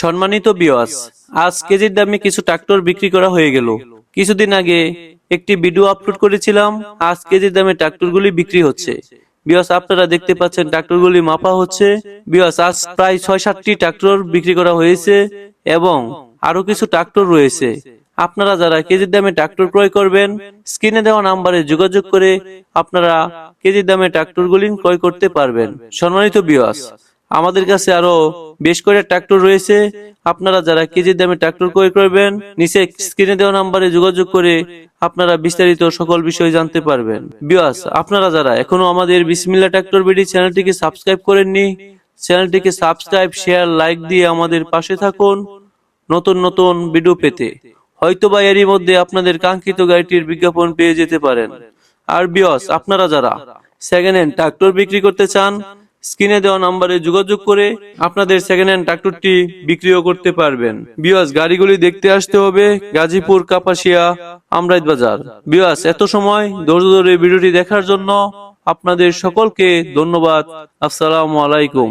সম্মানিত ভিউয়ার্স, আজ কেজির দামে কিছু ট্রাক্টর বিক্রি করা হয়ে গেল। কিছুদিন আগে একটি ভিডিও আপলোড করেছিলাম, আজ কেজির দামে ট্রাক্টরগুলি বিক্রি হচ্ছে। ভিউয়ার্স, আপনারা দেখতে পাচ্ছেন ট্রাক্টরগুলি মাপা হচ্ছে। ভিউয়ার্স, আজ প্রায় ৬-৭টি ট্রাক্টর বিক্রি করা হয়েছে এবং আরো কিছু ট্রাক্টর রয়েছে। আপনারা যারা কেজির দামে ট্রাক্টর ক্রয় করবেন, স্ক্রিনে দেওয়া নম্বরে যোগাযোগ করে আপনারা কেজির দামে ট্রাক্টরগুলি ক্রয় করতে পারবেন। সম্মানিত ভিউয়ার্স, আমাদের কাছে আরো বেশ কয়েকটা ট্রাক্টর রয়েছে। আপনারা যারা কেজির দামে ট্রাক্টর ক্রয় করবেন, নিচে স্ক্রিনে দেওয়া নম্বরে যোগাযোগ করে আপনারা বিস্তারিত সকল বিষয় জানতে পারবেন। ভিউয়ার্স, আপনারা যারা এখনো আমাদের বিসমিল্লাহ ট্রাক্টর বিডি চ্যানেলটিকে সাবস্ক্রাইব করেননি, চ্যানেলটিকে সাবস্ক্রাইব, শেয়ার, লাইক দিয়ে আমাদের পাশে থাকুন নতুন নতুন ভিডিও পেতে। হয়তোবা এরই মধ্যে আপনাদের কাঙ্ক্ষিত গাড়িটির বিজ্ঞাপন পেয়ে যেতে পারেন। আর ভিউয়ার্স, আপনারা যারা সেকেন্ড হ্যান্ড ট্রাক্টর বিক্রি করতে চান, স্ক্রিনে দেওয়া নম্বরে যোগাযোগ করে আপনাদের সেকেন্ড হ্যান্ড ট্রাক্টরটি বিক্রিও করতে পারবেন। ভিউয়ার্স, গাড়িগুলি দেখতে আসতে হবে গাজীপুর, কাপাসিয়া, আমরাইত বাজার। ভিউয়ার্স, এত সময় ধৈর্য ধরে ভিডিওটি দেখার জন্য আপনাদের সকলকে ধন্যবাদ। আসসালামু আলাইকুম।